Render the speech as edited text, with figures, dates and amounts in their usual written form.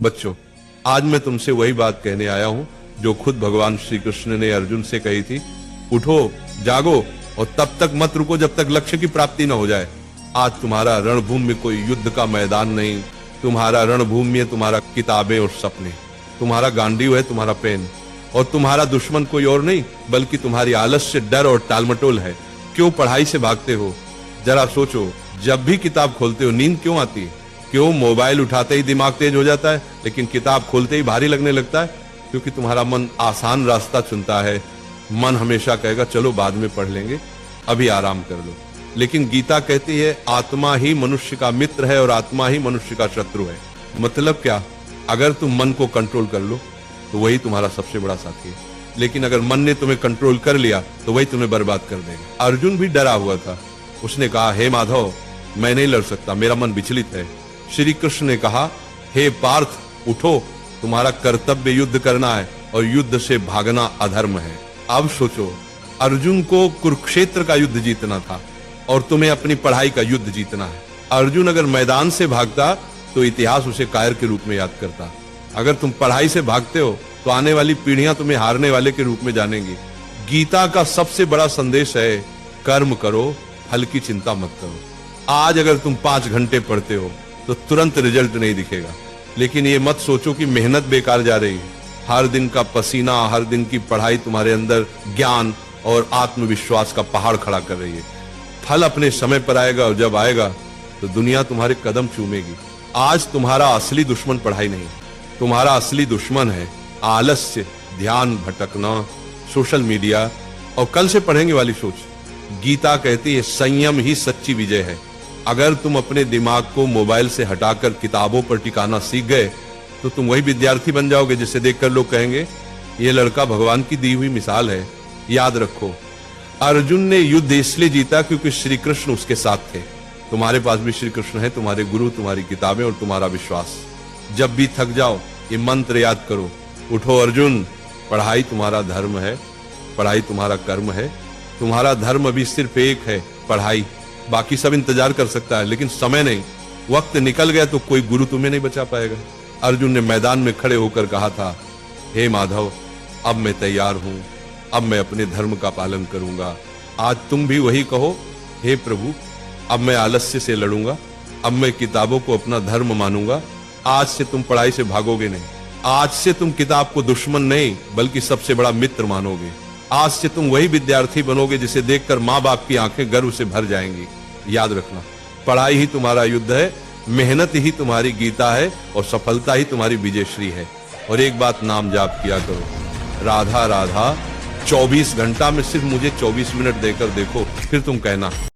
बच्चों, आज मैं तुमसे वही बात कहने आया हूं जो खुद भगवान श्री कृष्ण ने अर्जुन से कही थी। उठो, जागो और तब तक मत रुको जब तक लक्ष्य की प्राप्ति न हो जाए। आज तुम्हारा रणभूमि में कोई युद्ध का मैदान नहीं, तुम्हारा रणभूमि है तुम्हारा किताबें और सपने, तुम्हारा गांडीव है तुम्हारा पेन, और तुम्हारा दुश्मन कोई और नहीं बल्कि तुम्हारी आलस्य, डर और टालमटोल है। क्यों पढ़ाई से भागते हो? जरा सोचो, जब भी किताब खोलते हो नींद क्यों आती है? क्यों मोबाइल उठाते ही दिमाग तेज हो जाता है लेकिन किताब खोलते ही भारी लगने लगता है? क्योंकि तुम्हारा मन आसान रास्ता चुनता है। मन हमेशा कहेगा चलो बाद में पढ़ लेंगे, अभी आराम कर लो। लेकिन गीता कहती है आत्मा ही मनुष्य का मित्र है और आत्मा ही मनुष्य का शत्रु है। मतलब क्या? अगर तुम मन को कंट्रोल कर लो तो वही तुम्हारा सबसे बड़ा साथी है, लेकिन अगर मन ने तुम्हें कंट्रोल कर लिया तो वही तुम्हें बर्बाद कर देगा। अर्जुन भी डरा हुआ था। उसने कहा, हे माधव, मैं नहीं लड़ सकता, मेरा मन विचलित है। श्री कृष्ण ने कहा, हे पार्थ, उठो, तुम्हारा कर्तव्य युद्ध करना है और युद्ध से भागना अधर्म है। अब सोचो, अर्जुन को कुरुक्षेत्र का युद्ध जीतना था और तुम्हें अपनी पढ़ाई का युद्ध जीतना है। अर्जुन अगर मैदान से भागता तो इतिहास उसे कायर के रूप में याद करता। अगर तुम पढ़ाई से भागते हो तो आने वाली पीढ़ियां तुम्हें हारने वाले के रूप में जानेंगी। गीता का सबसे बड़ा संदेश है, कर्म करो, फल की चिंता मत करो। आज अगर तुम 5 घंटे पढ़ते हो तो तुरंत रिजल्ट नहीं दिखेगा, लेकिन ये मत सोचो कि मेहनत बेकार जा रही है। हर दिन का पसीना, हर दिन की पढ़ाई तुम्हारे अंदर ज्ञान और आत्मविश्वास का पहाड़ खड़ा कर रही है। फल अपने समय पर आएगा और जब आएगा तो दुनिया तुम्हारे कदम चूमेगी। आज तुम्हारा असली दुश्मन पढ़ाई नहीं, तुम्हारा असली दुश्मन है आलस्य, ध्यान भटकना, सोशल मीडिया और कल से पढ़ेंगे वाली सोच। गीता कहती है संयम ही सच्ची विजय है। अगर तुम अपने दिमाग को मोबाइल से हटाकर किताबों पर टिकाना सीख गए तो तुम वही विद्यार्थी बन जाओगे जिसे देखकर लोग कहेंगे ये लड़का भगवान की दी हुई मिसाल है। याद रखो, अर्जुन ने युद्ध इसलिए जीता क्योंकि श्री कृष्ण उसके साथ थे। तुम्हारे पास भी श्री कृष्ण है, तुम्हारे गुरु, तुम्हारी किताबें और तुम्हारा विश्वास। जब भी थक जाओ ये मंत्र याद करो, उठो अर्जुन, पढ़ाई तुम्हारा धर्म है, पढ़ाई तुम्हारा कर्म है। तुम्हारा धर्म अभी सिर्फ एक है, पढ़ाई। बाकी सब इंतजार कर सकता है लेकिन समय नहीं। वक्त निकल गया तो कोई गुरु तुम्हें नहीं बचा पाएगा। अर्जुन ने मैदान में खड़े होकर कहा था, हे माधव, अब मैं तैयार हूं, अब मैं अपने धर्म का पालन करूंगा। आज तुम भी वही कहो, हे प्रभु, अब मैं आलस्य से लड़ूंगा, अब मैं किताबों को अपना धर्म मानूंगा। आज से तुम पढ़ाई से भागोगे नहीं, आज से तुम किताब को दुश्मन नहीं बल्कि सबसे बड़ा मित्र मानोगे। आज से तुम वही विद्यार्थी बनोगे जिसे देखकर माँ बाप की आंखें गर्व से भर जाएंगी। याद रखना, पढ़ाई ही तुम्हारा युद्ध है, मेहनत ही तुम्हारी गीता है और सफलता ही तुम्हारी विजयश्री है। और एक बात नाम जाप किया करो, राधा राधा। 24 घंटा में सिर्फ मुझे 24 मिनट देकर देखो, फिर तुम कहना